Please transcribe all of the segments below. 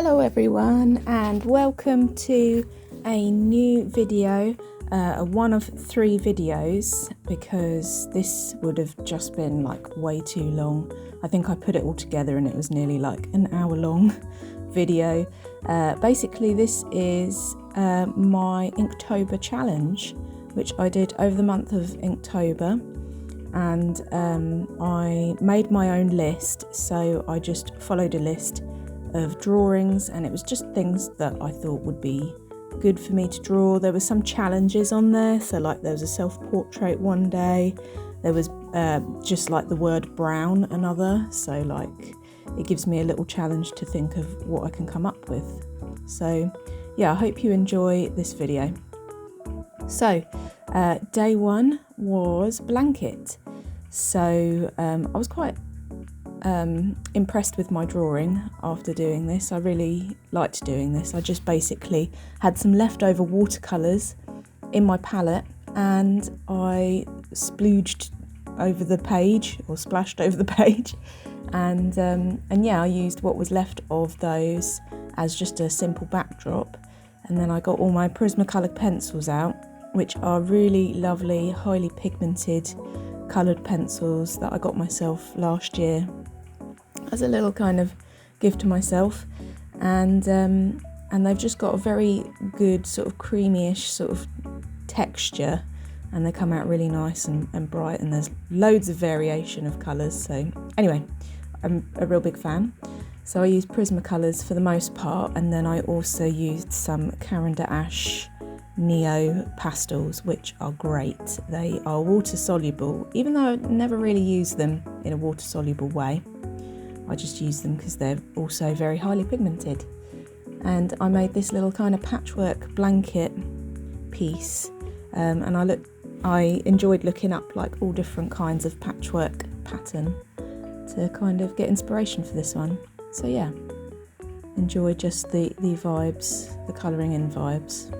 Hello everyone, and welcome to a new video, one of 3 videos, because this would have just been like way too long. I think I put it all together and it was nearly like an hour long video. Basically this is my Inktober challenge, which I did over the month of Inktober, and I made my own list. So I just followed a list of drawings, and it was just things that I thought would be good for me to draw. There were some challenges on there, so like there was a self-portrait one day, there was just like the word brown another, so like it gives me a little challenge to think of what I can come up with. So yeah, I hope you enjoy this video. So day 1 was blanket. So I was quite impressed with my drawing after doing this. I really liked doing this. I just basically had some leftover watercolours in my palette and I splooged over the page, or splashed over the page, and yeah, I used what was left of those as just a simple backdrop. And then I got all my Prismacolor pencils out, which are really lovely, highly pigmented coloured pencils that I got myself last year as a little kind of gift to myself, and they've just got a very good sort of creamyish sort of texture, and they come out really nice and bright, and there's loads of variation of colours. So anyway, I'm a real big fan. So I used Prismacolors for the most part, and then I also used some Caran d'Ache Neo pastels, which are great. They are water soluble, even though I never really use them in a water soluble way. I just use them because they're also very highly pigmented. And I made this little kind of patchwork blanket piece, and I enjoyed looking up like all different kinds of patchwork pattern to kind of get inspiration for this one. So yeah, enjoy just the vibes, the colouring in vibes.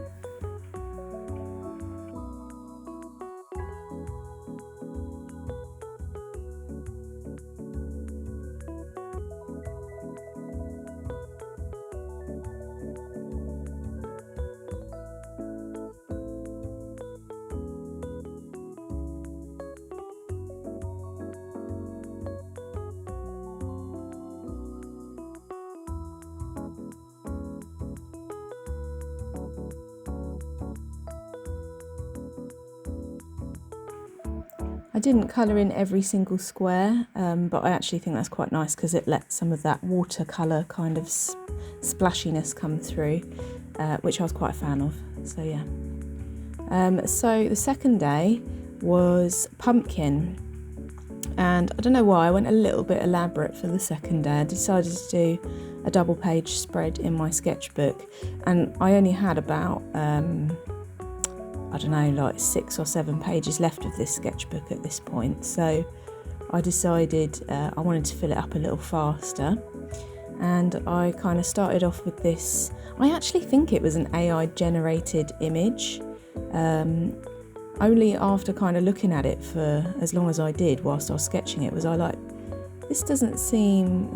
I didn't colour in every single square, but I actually think that's quite nice because it lets some of that watercolour kind of splashiness come through, which I was quite a fan of. So yeah. So the second day was pumpkin, and I don't know why I went a little bit elaborate for the second day. I decided to do a double page spread in my sketchbook, and I only had about I don't know, like 6 or 7 pages left of this sketchbook at this point. So I decided I wanted to fill it up a little faster, and I kind of started off with this. I actually think it was an AI generated image, only after kind of looking at it for as long as I did whilst I was sketching it was I like, this doesn't seem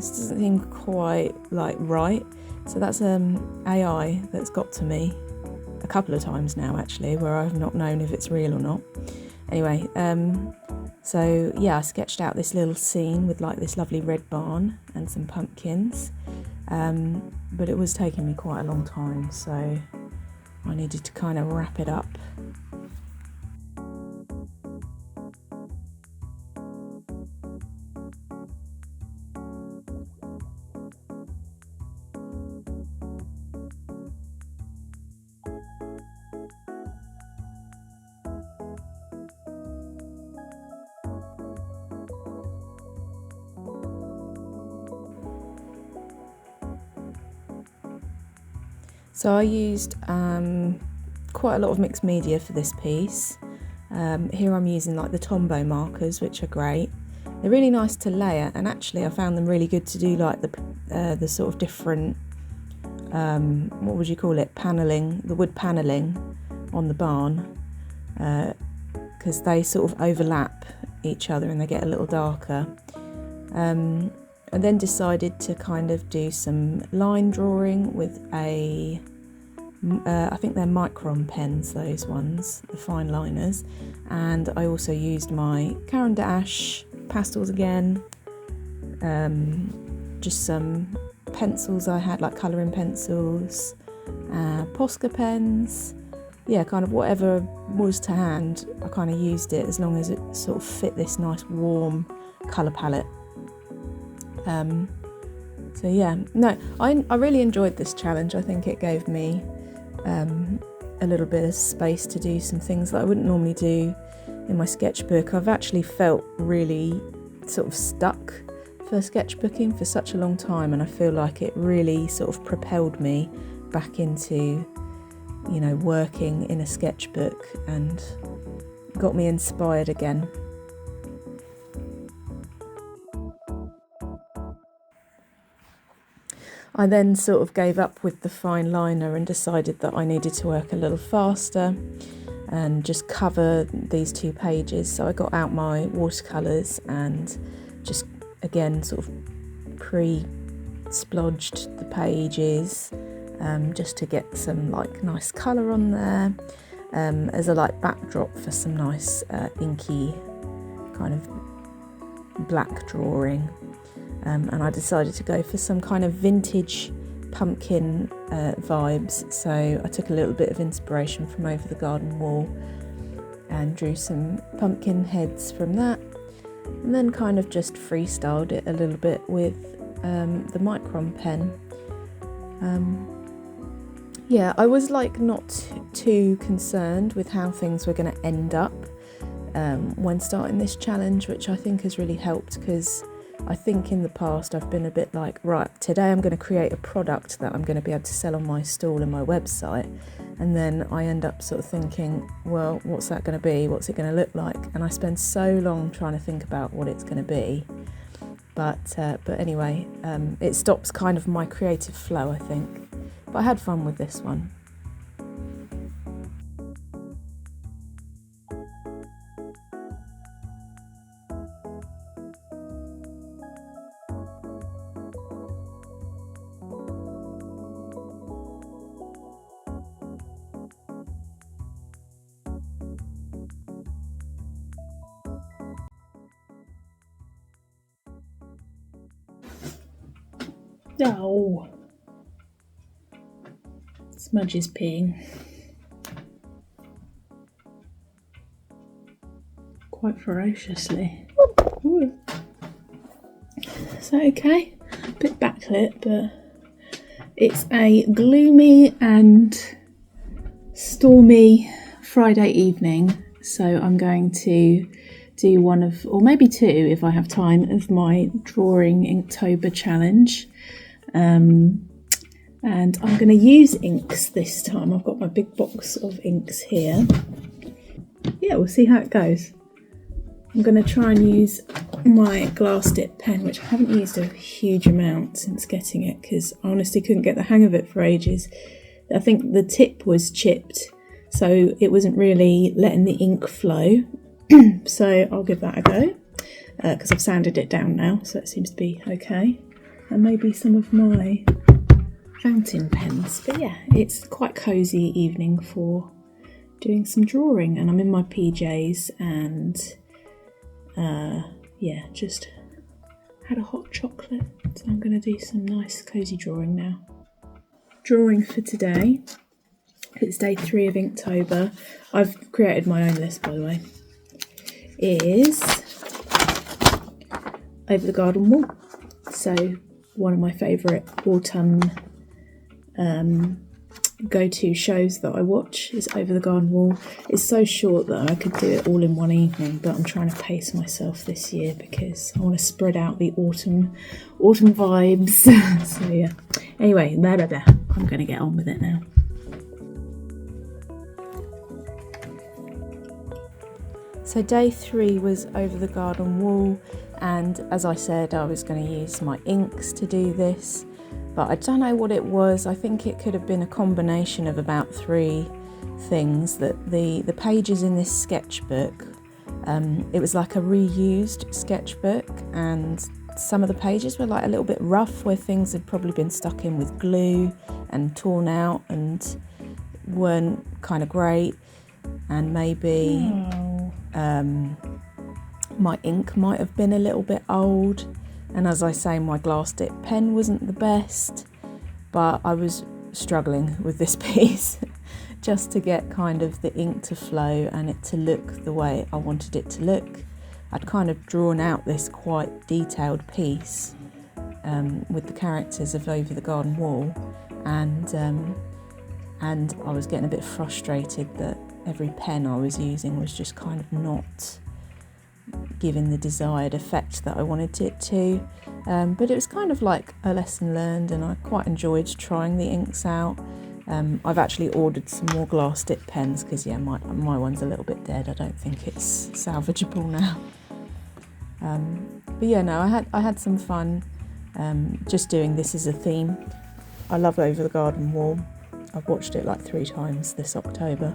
quite like right. So that's AI that's got to me a couple of times now actually, where I've not known if it's real or not. Anyway, so yeah, I sketched out this little scene with like this lovely red barn and some pumpkins, but it was taking me quite a long time, so I needed to kind of wrap it up. So I used quite a lot of mixed media for this piece. Here I'm using like the Tombow markers, which are great. They're really nice to layer, and actually I found them really good to do like the sort of different, what would you call it, paneling, the wood paneling on the barn, because they sort of overlap each other and they get a little darker. I then decided to kind of do some line drawing with I think they're Micron pens, those ones, the fine liners, and I also used my Caran d'Ache pastels again, just some pencils I had, like colouring pencils, Posca pens, yeah, kind of whatever was to hand, I kind of used it as long as it sort of fit this nice warm colour palette. So yeah, no, I really enjoyed this challenge. I think it gave me a little bit of space to do some things that I wouldn't normally do in my sketchbook. I've actually felt really sort of stuck for sketchbooking for such a long time, and I feel like it really sort of propelled me back into, you know, working in a sketchbook and got me inspired again. I then sort of gave up with the fine liner and decided that I needed to work a little faster and just cover these 2 pages. So I got out my watercolours and just again sort of pre-splodged the pages, just to get some like nice colour on there, as a like backdrop for some nice inky kind of black drawing. And I decided to go for some kind of vintage pumpkin vibes, so I took a little bit of inspiration from Over the Garden Wall and drew some pumpkin heads from that, and then kind of just freestyled it a little bit with the Micron pen. Yeah, I was like not too concerned with how things were going to end up when starting this challenge, which I think has really helped, because I think in the past I've been a bit like, right, today I'm going to create a product that I'm going to be able to sell on my stall and my website, and then I end up sort of thinking, well, what's that going to be? What's it going to look like? And I spend so long trying to think about what it's going to be. But anyway, it stops kind of my creative flow, I think. But I had fun with this one. Oh, Smudge is peeing. Quite ferociously. Ooh. Is that okay? A bit backlit, but it's a gloomy and stormy Friday evening, so I'm going to do one of, or maybe 2 if I have time, of my drawing Inktober challenge. And I'm going to use inks this time. I've got my big box of inks here. Yeah, we'll see how it goes. I'm going to try and use my glass dip pen, which I haven't used a huge amount since getting it, because I honestly couldn't get the hang of it for ages. I think the tip was chipped, so it wasn't really letting the ink flow. So I'll give that a go, because I've sanded it down now, so it seems to be okay. And maybe some of my fountain pens. But yeah, it's quite cosy evening for doing some drawing, and I'm in my PJs, and yeah, just had a hot chocolate, so I'm going to do some nice cosy drawing now. Drawing for today, it's day 3 of Inktober. I've created my own list, by the way. Is Over the Garden Wall. So one of my favourite autumn go-to shows that I watch is Over the Garden Wall. It's so short that I could do it all in one evening, but I'm trying to pace myself this year because I want to spread out the autumn vibes. So yeah, anyway, I'm going to get on with it now. So day 3 was Over the Garden Wall, and as I said, I was going to use my inks to do this, but I don't know what it was. I think it could have been a combination of about 3 things. That the pages in this sketchbook, it was like a reused sketchbook, and some of the pages were like a little bit rough, where things had probably been stuck in with glue and torn out and weren't kind of great, and maybe my ink might have been a little bit old, and as I say, my glass dip pen wasn't the best, but I was struggling with this piece just to get kind of the ink to flow and it to look the way I wanted it to look. I'd kind of drawn out this quite detailed piece with the characters of Over the Garden Wall, and I was getting a bit frustrated that every pen I was using was just kind of not giving the desired effect that I wanted it to, but it was kind of like a lesson learned, and I quite enjoyed trying the inks out. I've actually ordered some more glass dip pens because my one's a little bit dead. I don't think it's salvageable now. But yeah, no, I had some fun just doing this as a theme. I love Over the Garden Wall. I've watched it like 3 times this October.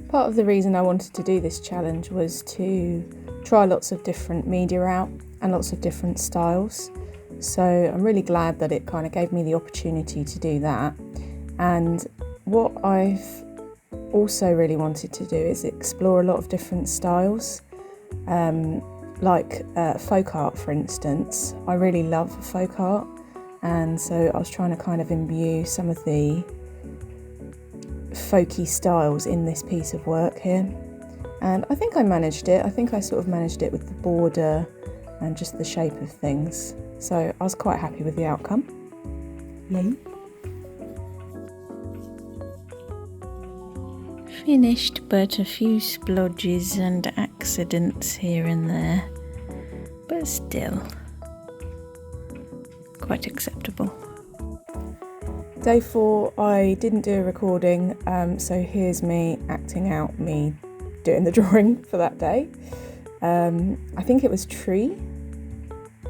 Part of the reason I wanted to do this challenge was to try lots of different media out and lots of different styles. So I'm really glad that it kind of gave me the opportunity to do that. And what I've also really wanted to do is explore a lot of different styles, like folk art, for instance. I really love folk art, and so I was trying to kind of imbue some of the folky styles in this piece of work here, and I think I managed it. I think I sort of managed it with the border and just the shape of things, so I was quite happy with the outcome. Yay. Finished, but a few splodges and accidents here and there, but still quite acceptable. Day 4, I didn't do a recording, so here's me acting out me doing the drawing for that day. I think it was tree.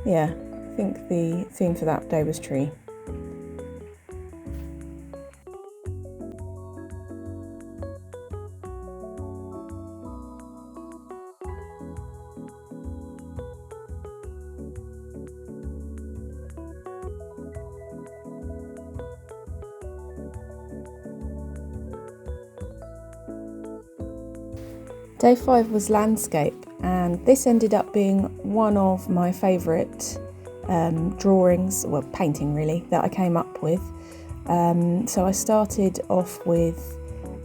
Yeah, I think the theme for that day was tree. Day 5 was landscape, and this ended up being one of my favourite drawings, well, painting really, that I came up with. So I started off with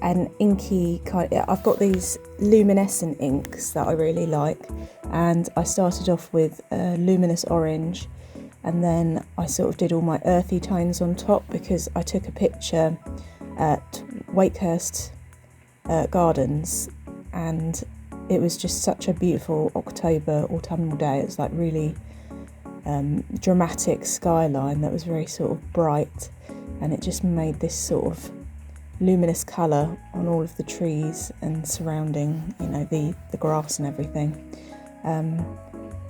an inky kind of, I've got these luminescent inks that I really like, and I started off with a luminous orange, and then I sort of did all my earthy tones on top because I took a picture at Wakehurst Gardens, and it was just such a beautiful October autumnal day. It was like really dramatic skyline that was very sort of bright, and it just made this sort of luminous colour on all of the trees and surrounding, you know, the grass and everything.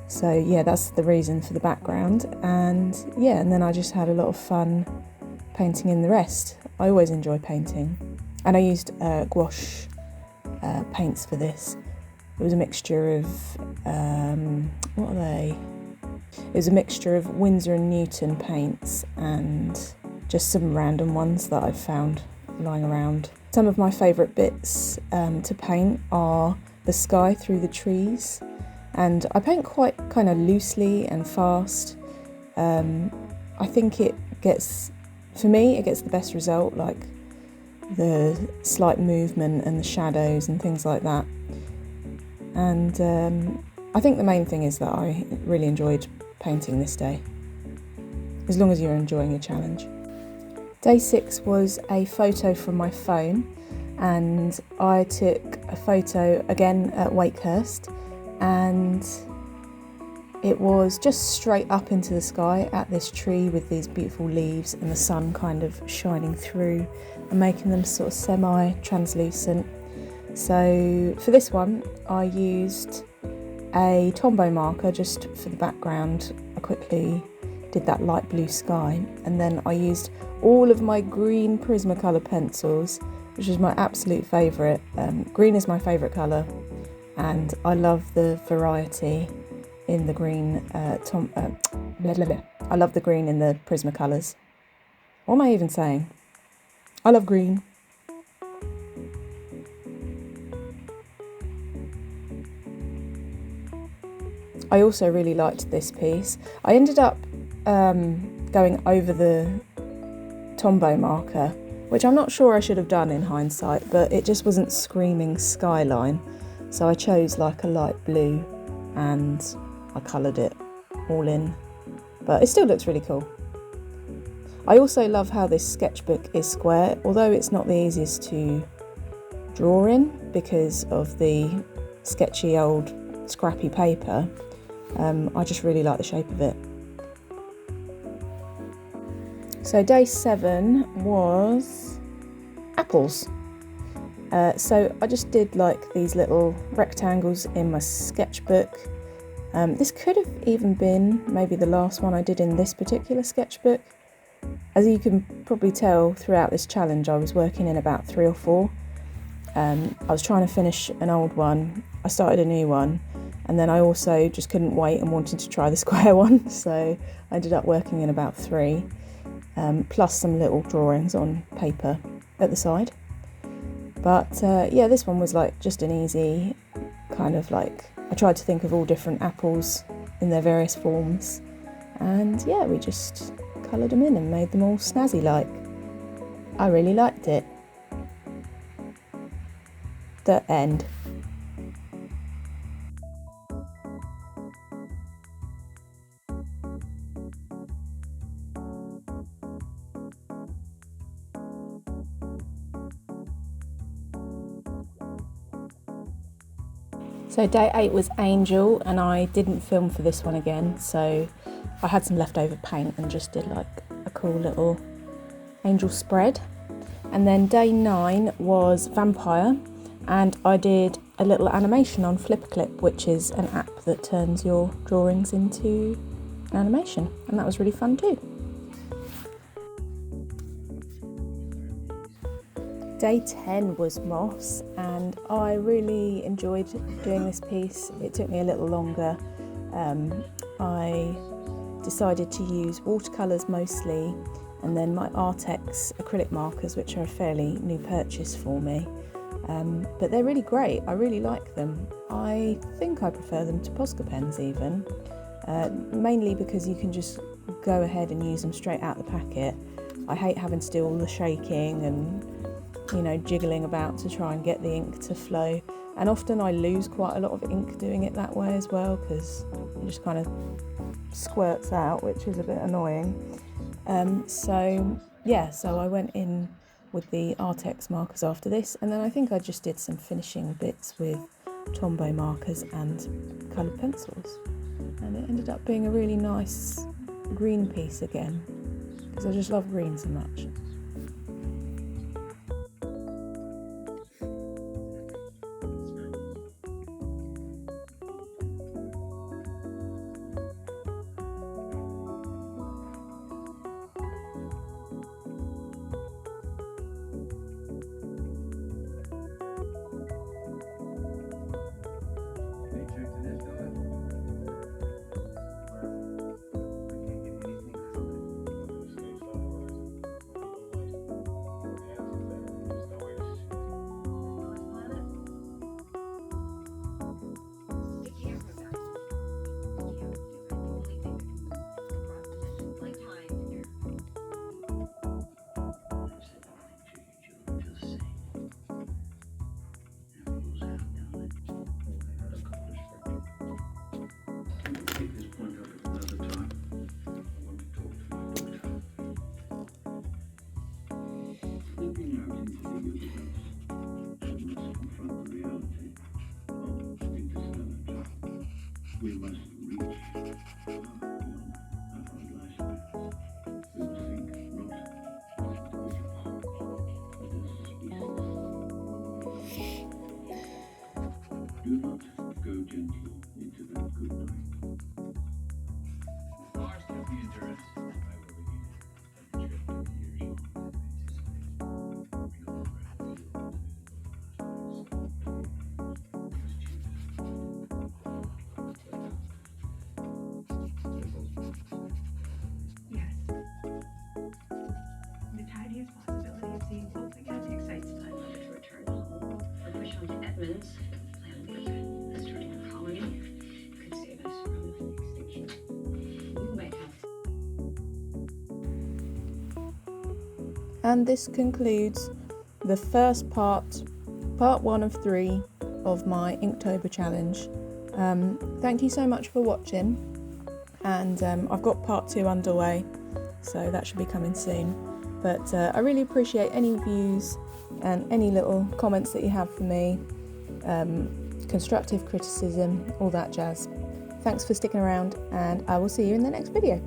So yeah, that's the reason for the background, and yeah, and then I just had a lot of fun painting in the rest. I always enjoy painting, and I used gouache paints for this. It was a mixture of what are they? It was a mixture of Winsor and Newton paints and just some random ones that I've found lying around. Some of my favourite bits to paint are the sky through the trees, and I paint quite kind of loosely and fast. I think it gets the best result, like the slight movement and the shadows and things like that. And I think the main thing is that I really enjoyed painting this day, as long as you're enjoying your challenge. Day 6 was a photo from my phone, and I took a photo again at Wakehurst, and it was just straight up into the sky at this tree with these beautiful leaves and the sun kind of shining through and making them sort of semi-translucent. So for this one I used a Tombow marker just for the background. I quickly did that light blue sky, and then I used all of my green Prismacolor pencils, which is my absolute favourite. Green is my favourite colour, and I love the variety in the green I love the green in the Prismacolors. What am I even saying? I love green. I also really liked this piece. I ended up going over the Tombow marker, which I'm not sure I should have done in hindsight, but it just wasn't screaming skyline. So I chose like a light blue and I coloured it all in, but it still looks really cool. I also love how this sketchbook is square, although it's not the easiest to draw in because of the sketchy old scrappy paper. I just really like the shape of it. So day 7 was apples. So I just did like these little rectangles in my sketchbook. This could have even been maybe the last one I did in this particular sketchbook. As you can probably tell throughout this challenge, I was working in about 3 or 4. I was trying to finish an old one, I started a new one, and then I also just couldn't wait and wanted to try the square one, so I ended up working in about 3, plus some little drawings on paper at the side. But yeah, this one was like just an easy kind of like, I tried to think of all different apples in their various forms, and yeah, we just coloured them in and made them all snazzy like. I really liked it. The end. So day 8 was Angel, and I didn't film for this one again, so I had some leftover paint and just did like a cool little angel spread. And then day 9 was Vampire, and I did a little animation on Flipperclip, which is an app that turns your drawings into an animation, and that was really fun too. Day 10 was Moss, and I really enjoyed doing this piece. It took me a little longer. I decided to use watercolours mostly, and then my Artex acrylic markers, which are a fairly new purchase for me. But they're really great, I really like them. I think I prefer them to Posca pens even, mainly because you can just go ahead and use them straight out the packet. I hate having to do all the shaking and jiggling about to try and get the ink to flow, and often I lose quite a lot of ink doing it that way as well, because it just kind of squirts out, which is a bit annoying. So I went in with the Artex markers after this, and then I think I just did some finishing bits with Tombow markers and coloured pencils, and it ended up being a really nice green piece again, because I just love green so much. We must reach our life. We must think not do not go gently into that good night. Masters the endurance. I will begin. minutes. Plan for starting a colony. Could save us from extinction. We might have. And this concludes the first part 1 of 3 of my Inktober challenge. Thank you so much for watching, and I've got part 2 underway, so that should be coming soon. But I really appreciate any views and any little comments that you have for me, constructive criticism, all that jazz. Thanks for sticking around, and I will see you in the next video.